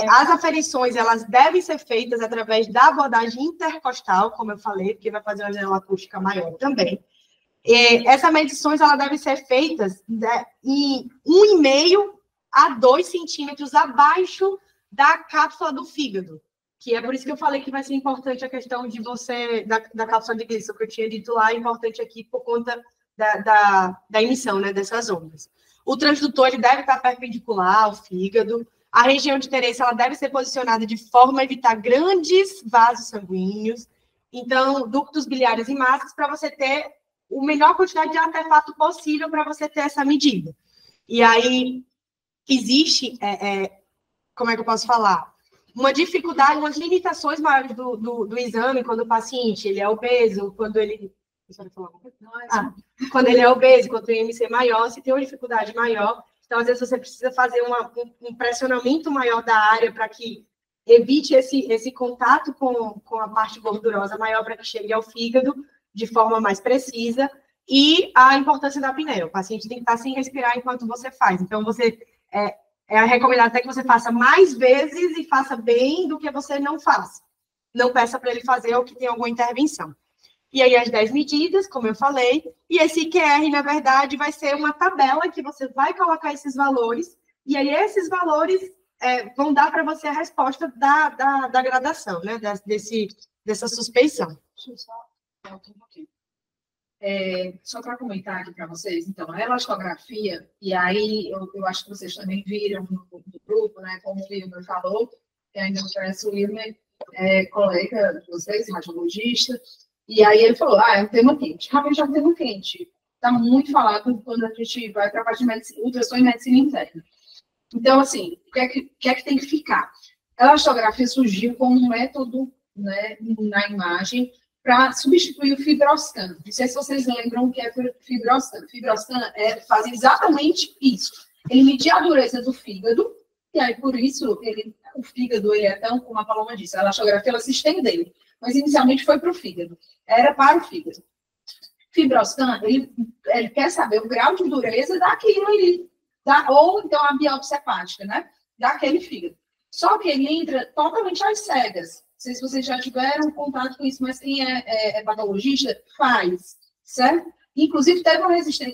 As aferições, elas devem ser feitas através da abordagem intercostal, como eu falei, porque vai fazer uma janela acústica maior também. Essas medições, elas devem ser feitas, né, em 1,5 a 2 centímetros abaixo da cápsula do fígado, que é por isso que eu falei que vai ser importante a questão de você, da cápsula de Gleason, que eu tinha dito lá, é importante aqui por conta da emissão, né, dessas ondas. O transdutor, ele deve estar perpendicular ao fígado. A região de interesse, ela deve ser posicionada de forma a evitar grandes vasos sanguíneos. Então, ductos biliares e massas, para você ter a menor quantidade de artefato possível para você ter essa medida. E aí, existe, como é que eu posso falar? Uma dificuldade, umas limitações maiores do exame quando o paciente ele é obeso, quando ele... quando ele é obeso, quando tem IMC maior, se tem uma dificuldade maior, então, às vezes, você precisa fazer um pressionamento maior da área para que evite esse contato com a parte gordurosa maior para que chegue ao fígado de forma mais precisa, e a importância da apneia. O paciente tem que estar sem respirar enquanto você faz. Então, você recomendado até que você faça mais vezes e faça bem do que você não faça. Não peça para ele fazer ou que tenha alguma intervenção. E aí, as 10 medidas, como eu falei, e esse QR, na verdade, vai ser uma tabela que você vai colocar esses valores, e aí esses valores vão dar para você a resposta da gradação, né, dessa suspeição. Deixa eu só um pouquinho. Só para comentar aqui para vocês, então, a elastografia, e aí eu acho que vocês também viram no grupo, né, como o Wilmer falou, que ainda não conhece o Wilmer, colega de vocês, radiologista, e aí ele falou, é um tema quente. Realmente é um tema quente. Está muito falado quando a gente vai para a parte de medicina, ultrassom e medicina interna. Então, assim, o que é que tem que ficar? A elastografia surgiu como um método, né, na imagem para substituir o fibroscan. Não sei se vocês lembram o que é fibroscan. Fibroscan faz exatamente isso. Ele media a dureza do fígado, e aí, por isso, o fígado ele é tão, como a Paloma disse, a elastografia ela se estendeu. Mas inicialmente foi para o fígado. Era para o fígado. Fibroscan, ele quer saber o grau de dureza daquilo ali. Ou então a biópsia hepática, né? Daquele fígado. Só que ele entra totalmente às cegas. Não sei se vocês já tiveram contato com isso, mas quem é patologista faz, certo? Inclusive,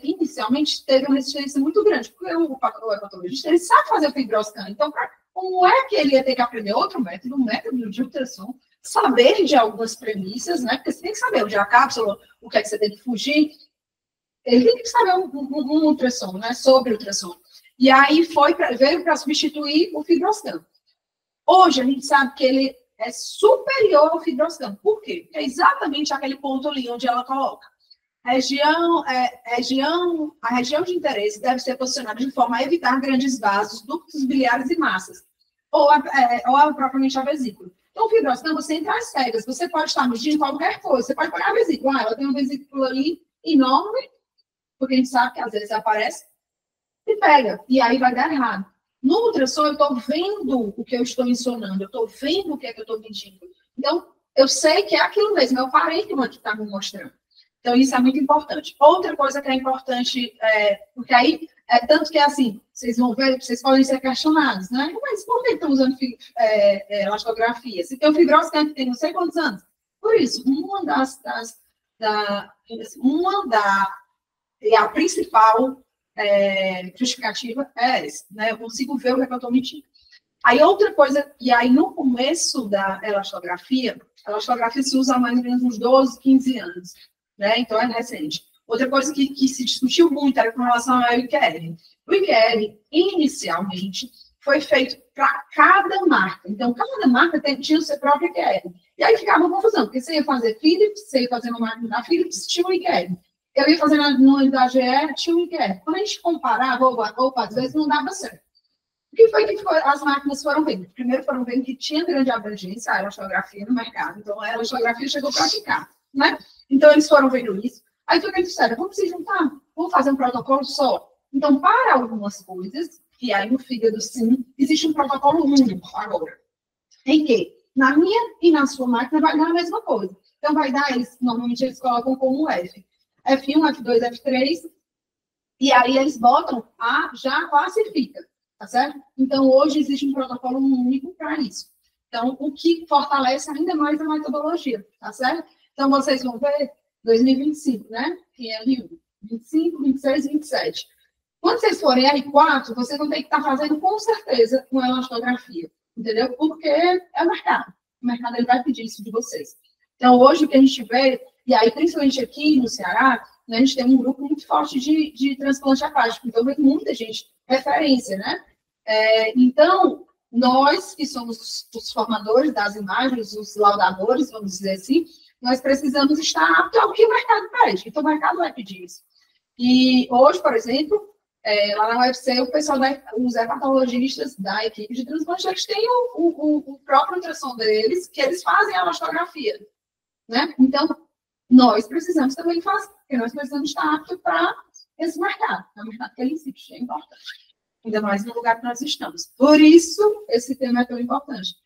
inicialmente teve uma resistência muito grande, porque o patologista ele sabe fazer o fibroscan. Então, como é que ele ia ter que aprender outro método, um método de ultrassom, saber de algumas premissas, né? Porque você tem que saber onde é a cápsula, o que é que você tem que fugir. Ele tem que saber um ultrassom, né? Sobre ultrassom. E aí veio para substituir o fibroscan. Hoje a gente sabe que ele é superior ao fibroscan. Por quê? É exatamente aquele ponto ali onde ela coloca. A região de interesse deve ser posicionada de forma a evitar grandes vasos, ductos biliares e massas, ou propriamente a vesícula. Então, o fibroscan, você entra às cegas, você pode estar medindo qualquer coisa, você pode pegar a vesícula, ela tem uma vesícula ali enorme, porque a gente sabe que às vezes aparece, e pega, e aí vai dar errado. No ultrassom, eu estou vendo o que eu estou mencionando, eu estou vendo o que é que eu estou medindo. Então, eu sei que é aquilo mesmo, é o parênquima que está me mostrando. Então, isso é muito importante. Outra coisa que é importante, porque aí, tanto que é assim, vocês vão ver, vocês podem ser questionados, né? Mas por que estão usando elastografia? Se tem o fibroscan que tem não sei quantos anos. Por isso, e a principal justificativa é essa, né? Eu consigo ver o que eu estou mentindo. Aí, outra coisa, e aí no começo da elastografia, a elastografia se usa há mais ou menos uns 12, 15 anos. Né? Então, é recente. Outra coisa que se discutiu muito era com relação ao IQL. O IQL, inicialmente, foi feito para cada marca. Então, cada marca tinha o seu próprio IQL. E aí ficava uma confusão, porque você ia fazer Philips, você ia fazer uma máquina da Philips, tinha um IQL. Eu ia fazer no da GE, tinha um IQL. Quando a gente comparava, às vezes não dava certo. O que foi que as máquinas foram vendo? Primeiro foram vendo que tinha grande abrangência, a elastografia no mercado. Então, a elastografia chegou para ficar, né? Então, eles foram vendo isso. Aí foi que eles disseram, vamos se juntar, vamos fazer um protocolo só. Então, para algumas coisas, e aí no fígado, sim, existe um protocolo único agora. em que na minha e na sua máquina vai dar a mesma coisa. Então, vai dar, normalmente eles colocam como F. F1, F2, F3, e aí eles botam já classifica, tá certo? Então, hoje existe um protocolo único para isso. Então, o que fortalece ainda mais a metodologia, tá certo? Então, vocês vão ver 2025, né? Que é L1, 25, 26, 27. Quando vocês forem R4, vocês vão ter que estar fazendo, com certeza, uma elastografia, entendeu? Porque é o mercado. O mercado ele vai pedir isso de vocês. Então, hoje, o que a gente vê, e aí, principalmente aqui no Ceará, né, a gente tem um grupo muito forte de transplante hepático, então vem muita gente, referência, né? Então, nós, que somos os formadores das imagens, os laudadores, vamos dizer assim, nós precisamos estar aptos ao que o mercado pede. Então, o mercado vai pedir isso. E hoje, por exemplo, lá na UFC, o pessoal, os hepatologistas da equipe de transplante, eles têm o próprio ultrassom deles, que eles fazem a elastografia, né? Então, nós precisamos também fazer, porque nós precisamos estar aptos para esse mercado. É um mercado que ele existe, é importante. Ainda mais no lugar que nós estamos. Por isso, esse tema é tão importante.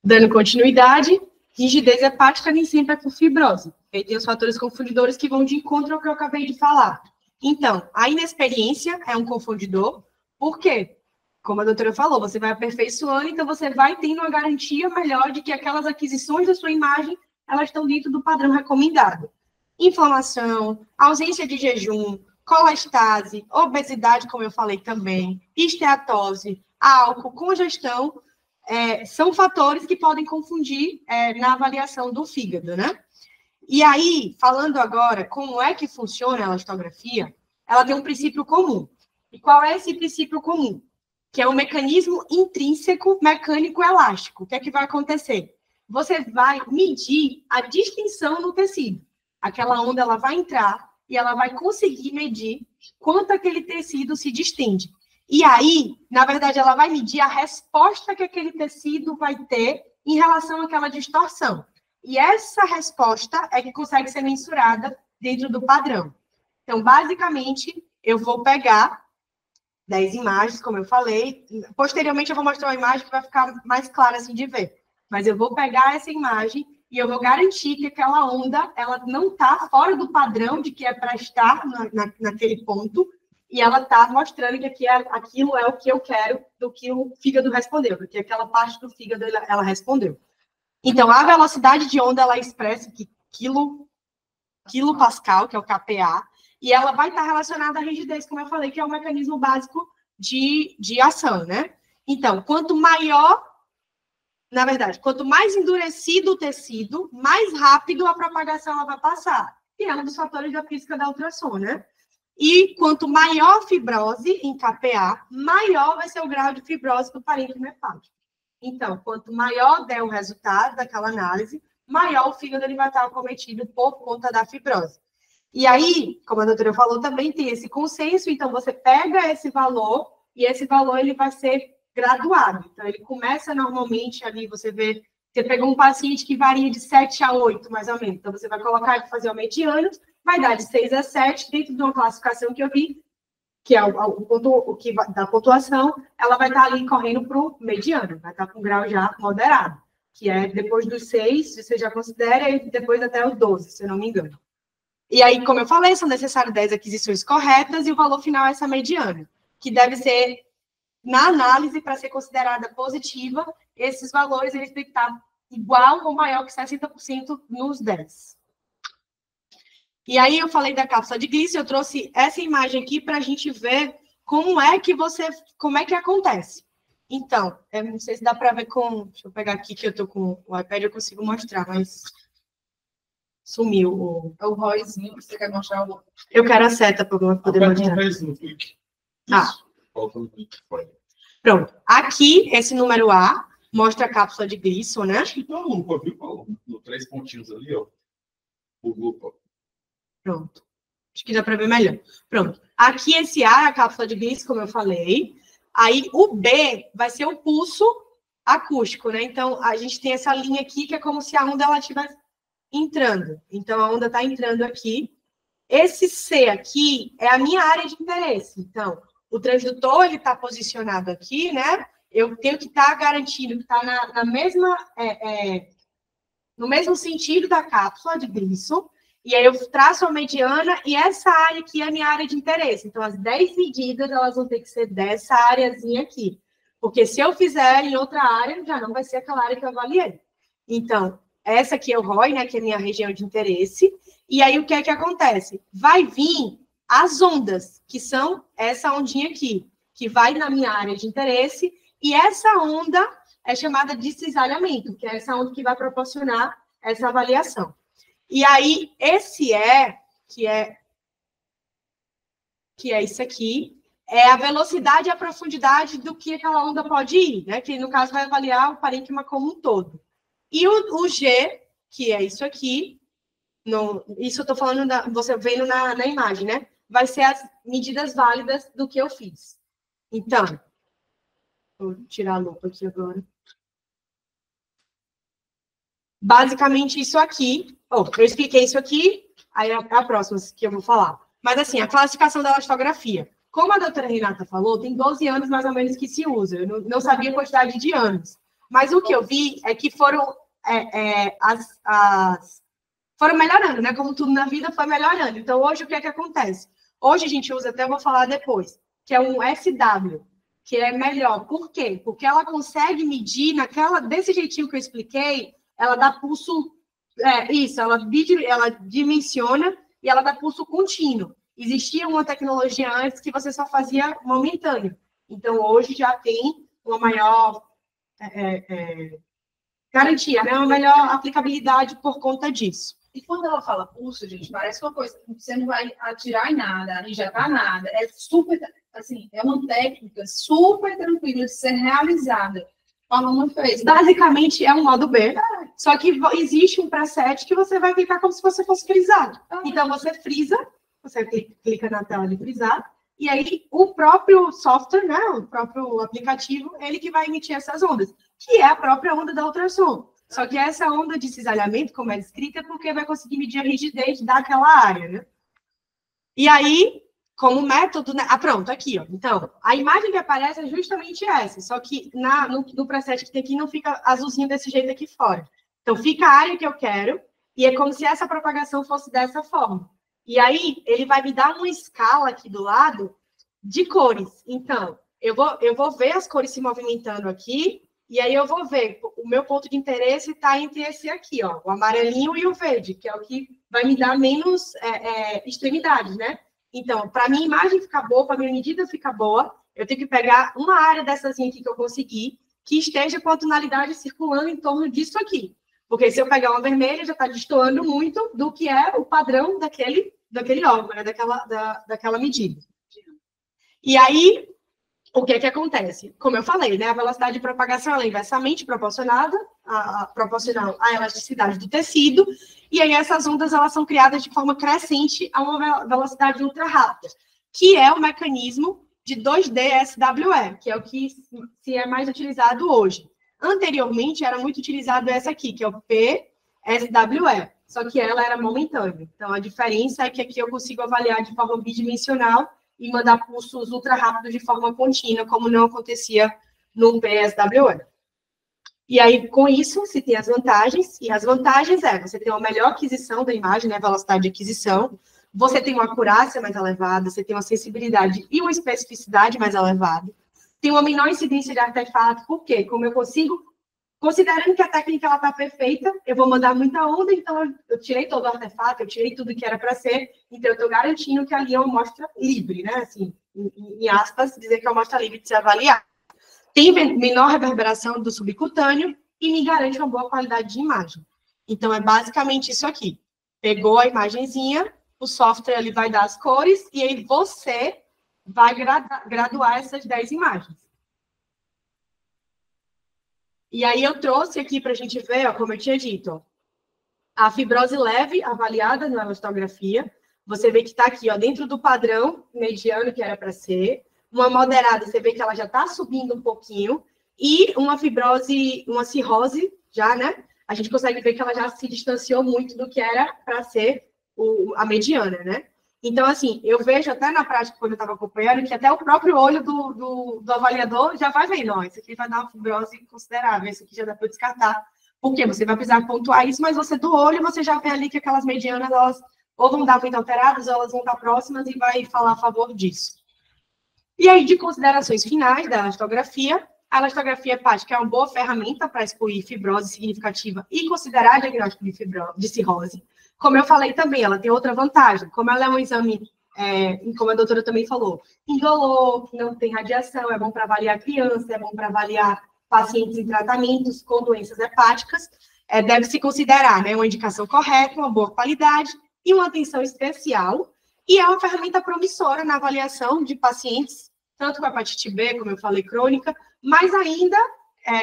Dando continuidade, rigidez hepática nem sempre é por fibrose. E tem os fatores confundidores que vão de encontro ao que eu acabei de falar. Então, a inexperiência é um confundidor. Por quê? Como a doutora falou, você vai aperfeiçoando, então você vai tendo uma garantia melhor de que aquelas aquisições da sua imagem, elas estão dentro do padrão recomendado. Inflamação, ausência de jejum, colestase, obesidade, como eu falei também, esteatose, álcool, congestão, são fatores que podem confundir na avaliação do fígado, né? E aí, falando agora como é que funciona a elastografia, ela tem um princípio comum. E qual é esse princípio comum? Que é um mecanismo intrínseco mecânico elástico. O que é que vai acontecer? Você vai medir a distensão no tecido. Aquela onda ela vai entrar e ela vai conseguir medir quanto aquele tecido se distende. E aí, na verdade, ela vai medir a resposta que aquele tecido vai ter em relação àquela distorção. E essa resposta é que consegue ser mensurada dentro do padrão. Então, basicamente, eu vou pegar 10 imagens, como eu falei. Posteriormente, eu vou mostrar uma imagem que vai ficar mais clara assim de ver. Mas eu vou pegar essa imagem e eu vou garantir que aquela onda ela não está fora do padrão de que é para estar naquele ponto, e ela está mostrando que aquilo é o que eu quero do que o fígado respondeu, do que aquela parte do fígado ela respondeu. Então, a velocidade de onda, ela é expressa que quilopascal, que é o KPa, e ela vai estar relacionada à rigidez, como eu falei, que é o mecanismo básico de ação, né? Então, quanto maior, na verdade, quanto mais endurecido o tecido, mais rápido a propagação ela vai passar. E é um dos fatores da física da ultrassom, né? E quanto maior a fibrose em KPa, maior vai ser o grau de fibrose do parênquima hepático. Então, quanto maior der o resultado daquela análise, maior o fígado ele vai estar acometido por conta da fibrose. E aí, como a doutora falou, também tem esse consenso, então você pega esse valor, e esse valor ele vai ser graduado. Então, ele começa normalmente ali, você pegou um paciente que varia de 7 a 8, mais ou menos. Então, você vai colocar e fazer o mediano, vai dar de 6 a 7, dentro de uma classificação que eu vi, que é o que da pontuação, ela vai estar ali correndo para o mediano, vai estar com um grau já moderado, que é depois dos 6, você já considera, e depois até os 12, se eu não me engano. E aí, como eu falei, são necessárias 10 aquisições corretas, e o valor final é essa mediana, que deve ser, na análise, para ser considerada positiva, esses valores eles têm que estar igual ou maior que 60% nos 10. E aí eu falei da cápsula de Gleason, eu trouxe essa imagem aqui para a gente ver como é que acontece. Então, eu não sei se dá para ver com... Deixa eu pegar aqui que eu estou com o iPad, eu consigo mostrar, mas sumiu o ROIzinho, você quer mostrar o... Eu quero a seta para poder mostrar. Pronto. Aqui, esse número A mostra a cápsula de Gleason, né? Acho que tem uma lupa, viu? No 3 pontinhos ali, ó. O lupa. Pronto. Acho que dá para ver melhor. Pronto. Aqui esse A é a cápsula de Gleason, como eu falei. Aí o B vai ser o pulso acústico, né? Então, a gente tem essa linha aqui que é como se a onda ela estivesse entrando. Então, a onda está entrando aqui. Esse C aqui é a minha área de interesse. Então, o transdutor ele está posicionado aqui, né? eu tenho que estar garantindo que está na mesma, no mesmo sentido da cápsula de Gleason, e aí eu traço a mediana, e essa área aqui é a minha área de interesse. Então, as 10 medidas, elas vão ter que ser dessa areazinha aqui. Porque se eu fizer em outra área, já não vai ser aquela área que eu avaliei. Então, essa aqui é o ROI, né, que é a minha região de interesse. E aí, o que é que acontece? Vai vir as ondas, que são essa ondinha aqui, que vai na minha área de interesse, e essa onda é chamada de cisalhamento, que é essa onda que vai proporcionar essa avaliação. E aí, esse que é isso aqui, é a velocidade e a profundidade do que aquela onda pode ir, né? Que, no caso, vai avaliar o parênquima como um todo. E o G, que é isso aqui, isso eu estou falando, você vendo na imagem, né? Vai ser as medidas válidas do que eu fiz. Então, vou tirar a lupa aqui agora. Basicamente, isso aqui. Eu expliquei isso aqui, aí é a próxima que eu vou falar. Mas, assim, a classificação da elastografia. Como a doutora Renata falou, tem 12 anos, mais ou menos, que se usa. Eu não sabia a quantidade de anos. Mas o que eu vi é que foram melhorando, né? Como tudo na vida foi melhorando. Então, hoje, o que é que acontece? Hoje, a gente usa, até vou falar depois, que é um SW, que é melhor. Por quê? Porque ela consegue medir desse jeitinho que eu expliquei, ela dá pulso... ela dimensiona e ela dá pulso contínuo. Existia uma tecnologia antes que você só fazia momentâneo. Então, hoje já tem uma maior garantia, né? Uma melhor aplicabilidade por conta disso. E quando ela fala pulso, gente, parece uma coisa que você não vai atirar em nada, injetar nada. É super, assim, é uma técnica super tranquila de ser realizada. A aluna fez. Basicamente, é um modo B, só que existe um preset que você vai clicar como se você fosse frisado. Então, você frisa, você clica na tela de frisar, e aí o próprio software, né, o próprio aplicativo, ele que vai emitir essas ondas, que é a própria onda da ultrassom. Só que essa onda de cisalhamento, como é descrita, é porque vai conseguir medir a rigidez daquela área, né? E aí, como método, né? Pronto, aqui, ó. Então, a imagem que aparece é justamente essa, só que no preset que tem aqui não fica azulzinho desse jeito aqui fora. Então, fica a área que eu quero, e é como se essa propagação fosse dessa forma. E aí, ele vai me dar uma escala aqui do lado de cores. Então, eu vou ver as cores se movimentando aqui, e aí eu vou ver, o meu ponto de interesse está entre esse aqui, ó, o amarelinho e o verde, que é o que vai me dar menos extremidades, né? Então, para a minha imagem ficar boa, para a minha medida ficar boa, eu tenho que pegar uma área dessas aqui que eu consegui, que esteja com a tonalidade circulando em torno disso aqui. Porque se eu pegar uma vermelha, já está destoando muito do que é o padrão daquele órgão, né? daquela medida. E aí, o que é que acontece? Como eu falei, né? A velocidade de propagação ela é inversamente proporcional à elasticidade do tecido, e aí essas ondas elas são criadas de forma crescente a uma velocidade ultra rápida, que é o mecanismo de 2D SWE, que é o que se é mais utilizado hoje. Anteriormente, era muito utilizado essa aqui, que é o PSWE, só que ela era momentânea. Então, a diferença é que aqui eu consigo avaliar de forma bidimensional e mandar pulsos ultra rápidos de forma contínua, como não acontecia no PSWE. E aí, com isso, se tem as vantagens, e as vantagens você tem uma melhor aquisição da imagem, né, velocidade de aquisição, você tem uma acurácia mais elevada, você tem uma sensibilidade e uma especificidade mais elevada, tem uma menor incidência de artefato, por quê? Como eu consigo, considerando que a técnica está perfeita, eu vou mandar muita onda, então eu tirei todo o artefato, eu tirei tudo que era para ser, então eu estou garantindo que ali é uma amostra livre, né? Assim, em aspas, dizer que é uma amostra livre de se avaliar. Tem menor reverberação do subcutâneo e me garante uma boa qualidade de imagem. Então, é basicamente isso aqui. Pegou a imagenzinha, o software ele vai dar as cores, e aí você vai graduar essas 10 imagens. E aí eu trouxe aqui para a gente ver, ó, como eu tinha dito, ó, a fibrose leve avaliada na elastografia. Você vê que está aqui, ó, dentro do padrão mediano que era para ser. Uma moderada, você vê que ela já está subindo um pouquinho. E uma fibrose, uma cirrose, já, né? A gente consegue ver que ela já se distanciou muito do que era para ser a mediana, né? Então, assim, eu vejo até na prática, quando eu estava acompanhando, que até o próprio olho do avaliador já vai vendo, ó, isso aqui vai dar uma fibrose considerável, isso aqui já dá para descartar. Por quê? Você vai precisar pontuar isso, mas você do olho, você já vê ali que aquelas medianas, elas ou vão dar muito alteradas, ou elas vão estar próximas e vai falar a favor disso. E aí, de considerações finais da elastografia, a elastografia hepática é uma boa ferramenta para excluir fibrose significativa e considerar diagnóstico de cirrose. Como eu falei também, ela tem outra vantagem. Como ela é um exame, como a doutora também falou, indolor, não tem radiação, é bom para avaliar criança, é bom para avaliar pacientes em tratamentos com doenças hepáticas, deve-se considerar, né, uma indicação correta, uma boa qualidade e uma atenção especial. E é uma ferramenta promissora na avaliação de pacientes, tanto com hepatite B, como eu falei, crônica, mas ainda,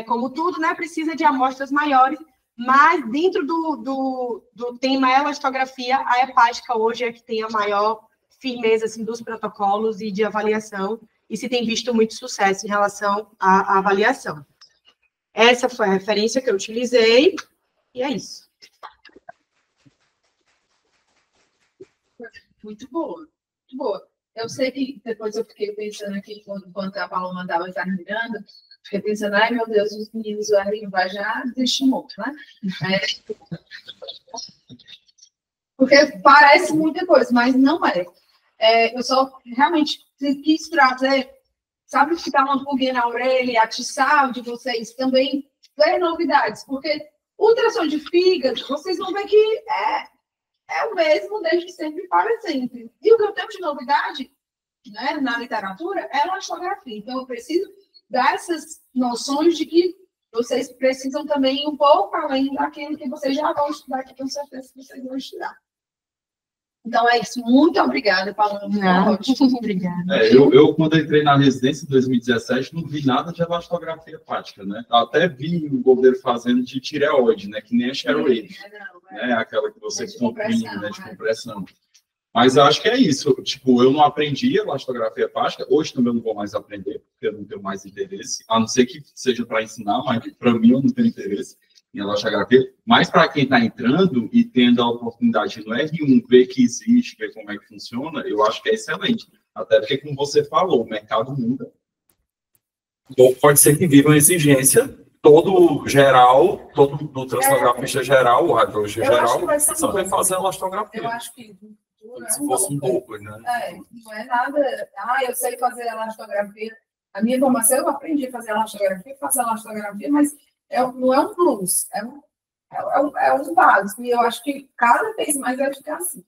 como tudo, né, precisa de amostras maiores, mas dentro do tema elastografia, a hepática hoje é que tem a maior firmeza assim, dos protocolos e de avaliação, e se tem visto muito sucesso em relação à avaliação. Essa foi a referência que eu utilizei, e é isso. Muito boa, muito boa. Eu sei que depois eu fiquei pensando aqui, enquanto a Paloma estava mirando, fiquei pensando, ai meu Deus, os meninos vai já desistir muito, né? Porque parece muita coisa, mas não é. Eu só realmente quis trazer, sabe, ficar uma pulguinha na orelha e atiçar de vocês também ver novidades, porque ultrassom de fígado, vocês vão ver que é o mesmo desde sempre para sempre. E o que eu tenho de novidade, né, na literatura é a elastografia. Então, eu preciso dar essas noções de que vocês precisam também ir um pouco além daquilo que vocês já vão estudar, que tenho certeza que vocês vão estudar. Então, é isso. Muito obrigada, Paloma. Obrigada. Eu, quando entrei na residência em 2017, não vi nada de elastografia hepática, né? Até vi o governo fazendo de tireoide, né? Que nem a Sherwood, né? Aquela que você comprime, né? De compressão. Mas eu acho que é isso. Tipo, eu não aprendi elastografia hepática. Hoje também eu não vou mais aprender, porque eu não tenho mais interesse. A não ser que seja para ensinar, mas para mim eu não tenho interesse em elastografia. Mas para quem está entrando e tendo a oportunidade no R1, ver que existe, ver como é que funciona, eu acho que é excelente. Até porque, como você falou, o mercado muda. Ou pode ser que viva uma exigência, todo do elastografista geral, o radiologista geral, só vai fazer elastografia. Eu acho que se fosse um pouco, né? Não é nada. Eu sei fazer elastografia. A minha formação, eu aprendi a fazer elastografia, mas não é um plus, é um básico. E eu acho que cada vez mais vai ficar assim.